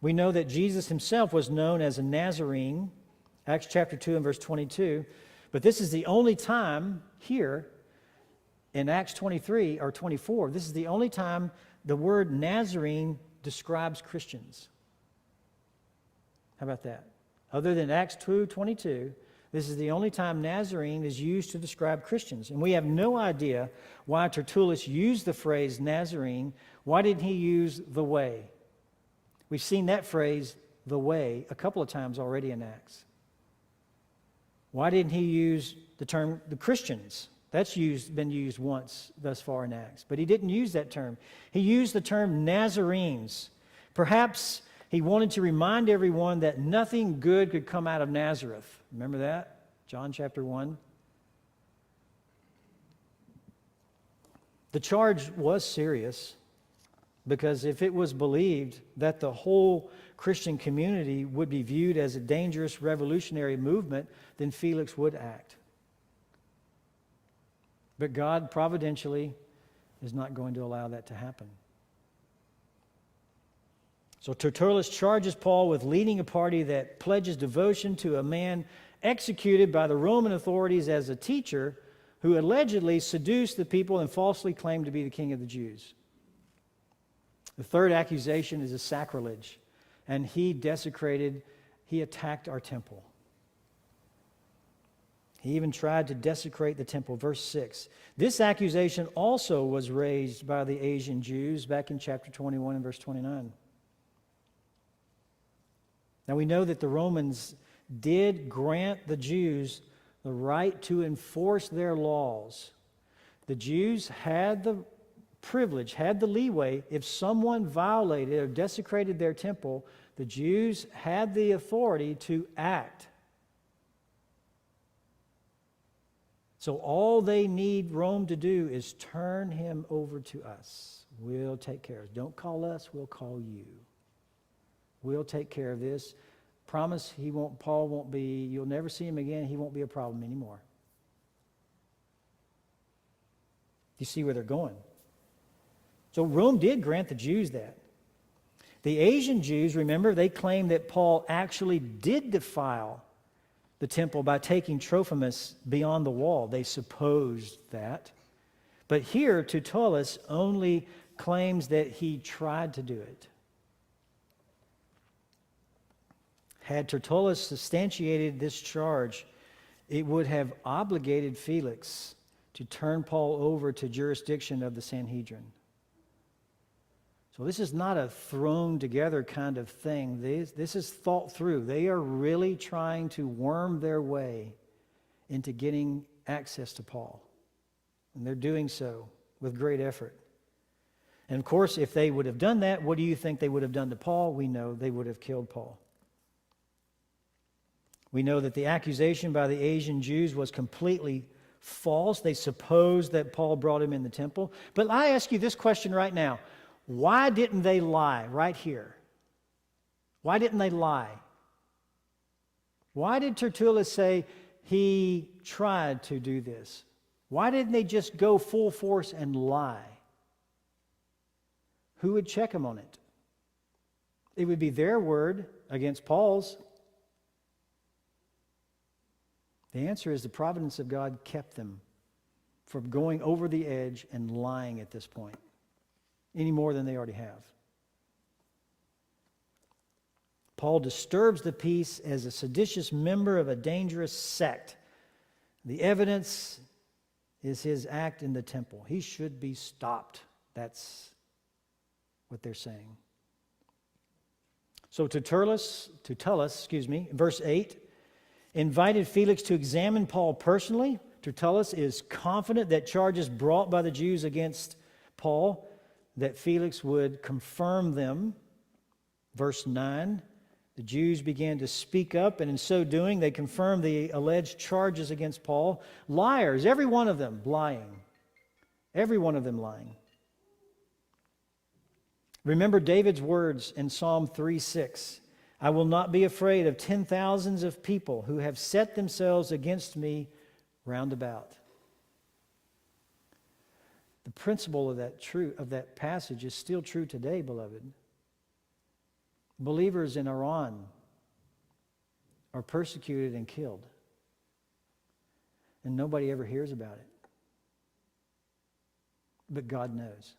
A: We know that Jesus himself was known as a Nazarene, Acts chapter 2 and verse 22. But this is the only time here in Acts 23 or 24, this is the only time the word Nazarene describes Christians. How about that? Other than Acts 2:22, this is the only time Nazarene is used to describe Christians. And we have no idea why Tertullus used the phrase Nazarene. Why didn't he use the way? We've seen that phrase, the way, a couple of times already in Acts. Why didn't he use the term the Christians? That's been used once thus far in Acts. But he didn't use that term. He used the term Nazarenes. Perhaps he wanted to remind everyone that nothing good could come out of Nazareth. Remember that? John chapter 1. The charge was serious. because if it was believed that the whole Christian community would be viewed as a dangerous revolutionary movement, then Felix would act. But God providentially is not going to allow that to happen. So Tertullus charges Paul with leading a party that pledges devotion to a man executed by the Roman authorities as a teacher who allegedly seduced the people and falsely claimed to be the king of the Jews. The third accusation is a sacrilege, and he attacked our temple. He even tried to desecrate the temple. Verse 6. This accusation also was raised by the Asian Jews back in chapter 21 and verse 29. Now we know that the Romans did grant the Jews the right to enforce their laws. The Jews had the privilege, had the leeway. If someone violated or desecrated their temple, the Jews had the authority to act. So all they need Rome to do is turn him over to us. We'll take care of it. Don't call us, we'll call you. We'll take care of this. Promise Paul won't be, you'll never see him again. He won't be a problem anymore. You see where they're going. So Rome did grant the Jews that. The Asian Jews, remember, they claimed that Paul actually did defile the temple by taking Trophimus beyond the wall. They supposed that. But here, Tertullus only claims that he tried to do it. Had Tertullus substantiated this charge, it would have obligated Felix to turn Paul over to jurisdiction of the Sanhedrin. So this is not a thrown together kind of thing. This is thought through. They are really trying to worm their way into getting access to Paul. And they're doing so with great effort. And of course, if they would have done that, what do you think they would have done to Paul? We know they would have killed Paul. We know that the accusation by the Asian Jews was completely false. They supposed that Paul brought him in the temple. But I ask you this question right now. Why didn't they lie right here? Why didn't they lie? Why did Tertullus say he tried to do this? Why didn't they just go full force and lie? Who would check them on it? It would be their word against Paul's. The answer is the providence of God kept them from going over the edge and lying at this point, any more than they already have. Paul disturbs the peace as a seditious member of a dangerous sect. The evidence is his act in the temple. He should be stopped. That's what they're saying. So Tertullus, verse 8, invited Felix to examine Paul personally. Tertullus is confident that charges brought by the Jews against Paul, that Felix would confirm them. Verse 9, the Jews began to speak up, and in so doing, they confirmed the alleged charges against Paul. Liars, every one of them lying. Every one of them lying. Remember David's words in Psalm 3:6. I will not be afraid of 10,000s of people who have set themselves against me round about. The principle of that passage is still true today, beloved. Believers in Iran are persecuted and killed, and nobody ever hears about it. But God knows,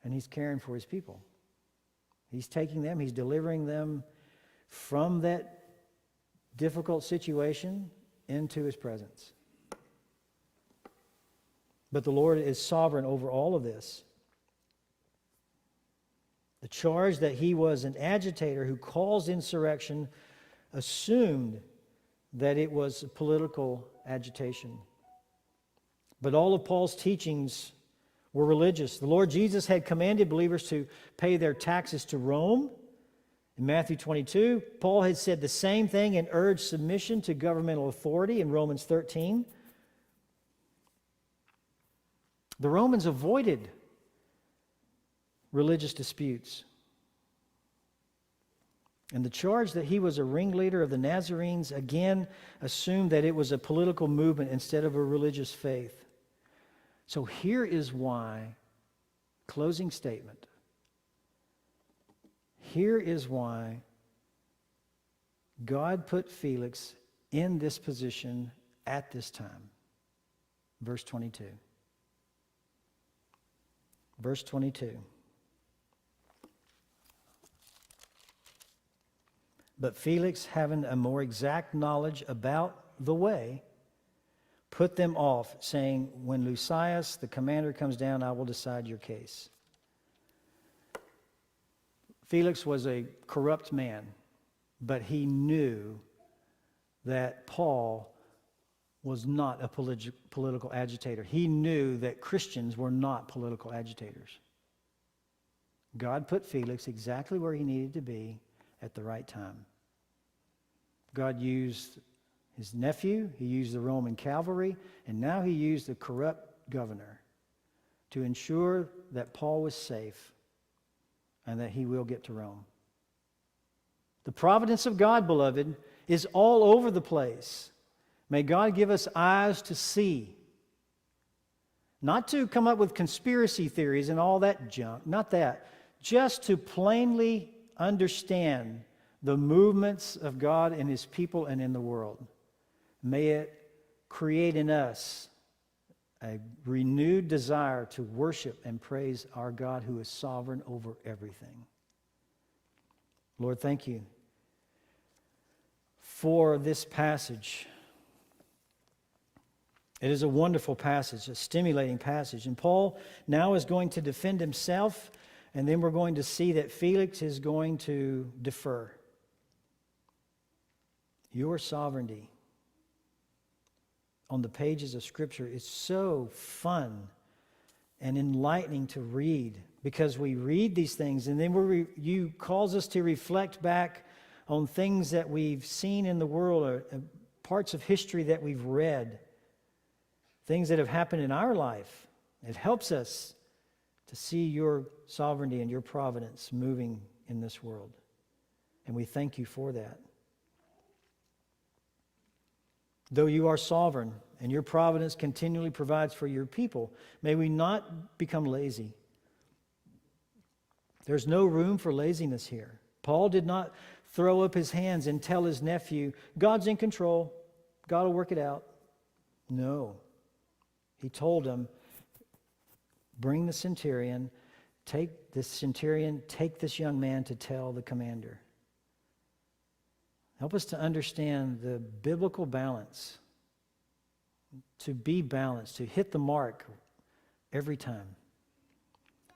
A: and He's caring for His people. He's taking them, He's delivering them from that difficult situation into His presence. But the Lord is sovereign over all of this. The charge that he was an agitator who caused insurrection assumed that it was political agitation. But all of Paul's teachings were religious. The Lord Jesus had commanded believers to pay their taxes to Rome. In Matthew 22, Paul had said the same thing and urged submission to governmental authority in Romans 13. The Romans avoided religious disputes. And the charge that he was a ringleader of the Nazarenes again assumed that it was a political movement instead of a religious faith. So here is why, closing statement, here is why God put Felix in this position at this time. Verse 22. Verse 22. But Felix, having a more exact knowledge about the way, put them off, saying, when Lucius, the commander, comes down, I will decide your case. Felix was a corrupt man, but he knew that Paul was not a political agitator. He knew that Christians were not political agitators. God put Felix exactly where he needed to be at the right time. God used his nephew, he used the Roman cavalry, and now he used the corrupt governor to ensure that Paul was safe and that he will get to Rome. The providence of God, beloved, is all over the place. May God give us eyes to see. Not to come up with conspiracy theories and all that junk, not that. Just to plainly understand the movements of God in His people and in the world. May it create in us a renewed desire to worship and praise our God who is sovereign over everything. Lord, thank you for this passage. It is a wonderful passage, a stimulating passage. And Paul now is going to defend himself, and then we're going to see that Felix is going to defer. Your sovereignty on the pages of Scripture is so fun and enlightening to read, because we read these things and then you cause us to reflect back on things that we've seen in the world, or parts of history that we've read, things that have happened in our life. It helps us to see your sovereignty and your providence moving in this world. And we thank you for that. Though you are sovereign and your providence continually provides for your people, may we not become lazy. There's no room for laziness here. Paul did not throw up his hands and tell his nephew, God's in control, God will work it out. No. He told him, bring the centurion, take this young man to tell the commander. Help us to understand the biblical balance, to be balanced, to hit the mark every time.